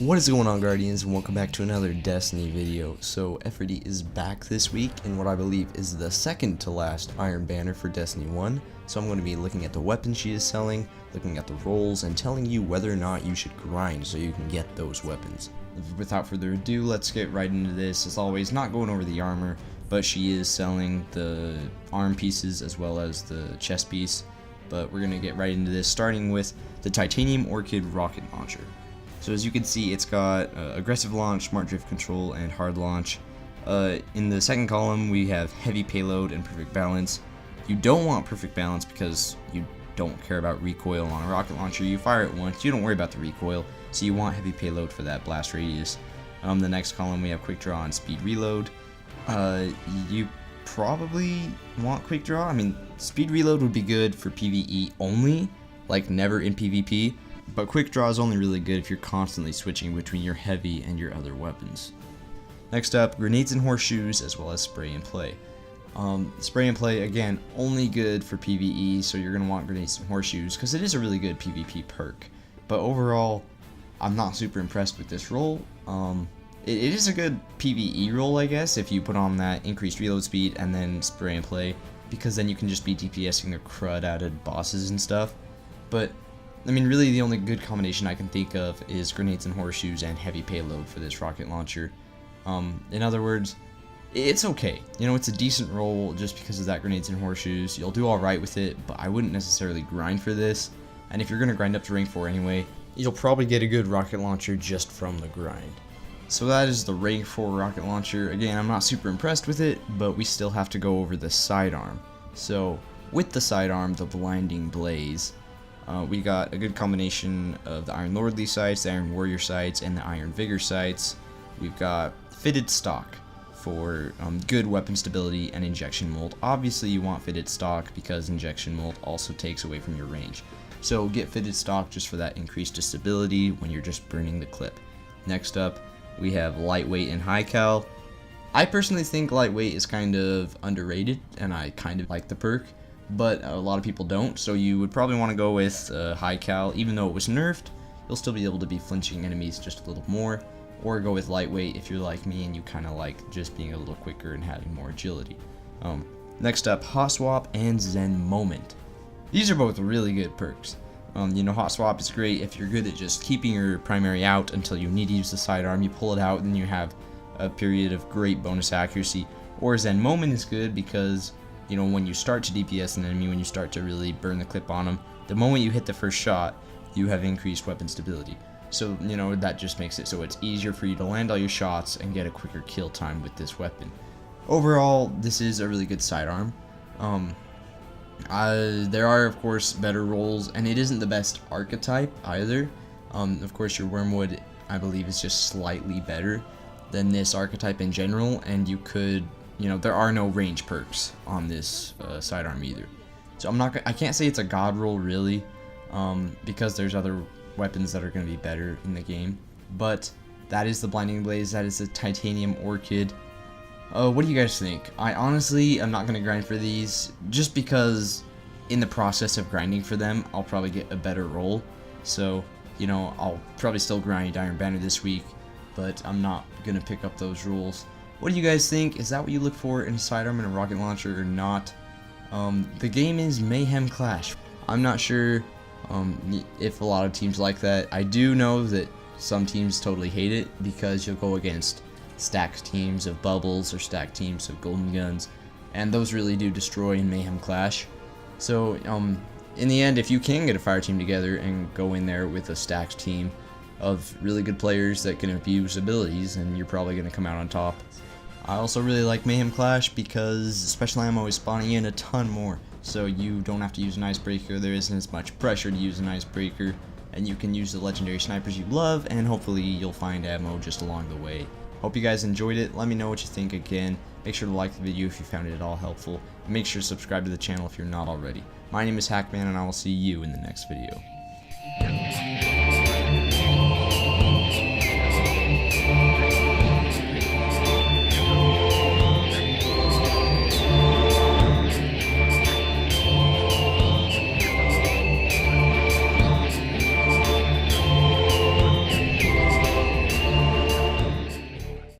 What is going on, Guardians, and welcome back to another Destiny video. So Efrideet is back this week in what I believe is the second to last Iron Banner for Destiny 1. So I'm going to be looking at the weapons she is selling, looking at the roles, and telling you whether or not you should grind so you can get those weapons. Without further ado, let's get right into this. As always, not going over the armor, but she is selling the arm pieces as well as the chest piece. But we're going to get right into this, starting with the Titanium Orchid rocket launcher. So as you can see, it's got aggressive launch, smart drift control, and hard launch. In the second column, we have heavy payload and perfect balance. You don't want perfect balance because you don't care about recoil on a rocket launcher. You fire it once, you don't worry about the recoil, so you want heavy payload for that blast radius. The next column, we have quick draw and speed reload. You probably want quick draw. I mean, speed reload would be good for PvE only, like never in PvP. But quick draw is only really good if you're constantly switching between your heavy and your other weapons. Next up, grenades and horseshoes, as well as spray and play. Spray and play, again, only good for PvE, so you're going to want grenades and horseshoes, because it is a really good PvP perk. But overall, I'm not super impressed with this role. It is a good PvE role, I guess, if you put on that increased reload speed and then spray and play, because then you can just be DPSing the crud out of bosses and stuff. But I mean, really the only good combination I can think of is grenades and horseshoes and heavy payload for this rocket launcher. In other words, it's okay. You know, it's a decent role just because of that grenades and horseshoes. You'll do alright with it, but I wouldn't necessarily grind for this. And if you're going to grind up to rank 4 anyway, you'll probably get a good rocket launcher just from the grind. So that is the rank 4 rocket launcher. Again, I'm not super impressed with it, but we still have to go over the sidearm. So with the sidearm, the blinding blaze, we got a good combination of the Iron Lordly sights, the Iron Warrior sights, and the Iron Vigor sights. We've got fitted stock for good weapon stability and injection mold. Obviously you want fitted stock because injection mold also takes away from your range. So get fitted stock just for that increased stability when you're just burning the clip. Next up, we have lightweight and high cal. I personally think lightweight is kind of underrated, and I kind of like the perk, but a lot of people don't, so you would probably want to go with high cal. Even though it was nerfed, you'll still be able to be flinching enemies just a little more, or go with lightweight if you're like me and you kind of like just being a little quicker and having more agility. Next up, Hot Swap and Zen Moment. These are both really good perks. You know, Hot Swap is great if you're good at just keeping your primary out until you need to use the sidearm. You pull it out and you have a period of great bonus accuracy. Or Zen Moment is good because, you know, when you start to DPS an enemy, when you start to really burn the clip on them, the moment you hit the first shot, you have increased weapon stability. So, you know, that just makes it so it's easier for you to land all your shots and get a quicker kill time with this weapon. Overall, this is a really good sidearm. There are, of course, better roles, and it isn't the best archetype either. Of course, your Wormwood, I believe, is just slightly better than this archetype in general, and you could, you know, there are no range perks on this sidearm either. So I can't say it's a god roll really, because there's other weapons that are going to be better in the game. But that is the Blinding Blaze, that is the Titanium Orchid. What do you guys think? I honestly am not going to grind for these, just because in the process of grinding for them, I'll probably get a better roll. So, you know, I'll probably still grind Iron Banner this week, but I'm not going to pick up those rolls. What do you guys think? Is that what you look for in a sidearm and a rocket launcher or not? The game is Mayhem Clash. I'm not sure if a lot of teams like that. I do know that some teams totally hate it because you'll go against stacked teams of bubbles or stacked teams of golden guns, and those really do destroy in Mayhem Clash. So in the end, if you can get a fire team together and go in there with a stacked team of really good players that can abuse abilities, and you're probably going to come out on top. I also really like Mayhem Clash because special ammo is spawning in a ton more, so you don't have to use an icebreaker. There isn't as much pressure to use an icebreaker, and you can use the legendary snipers you love, and hopefully you'll find ammo just along the way. Hope you guys enjoyed it. Let me know what you think again. Make sure to like the video if you found it at all helpful, and make sure to subscribe to the channel if you're not already. My name is Hackman, and I will see you in the next video.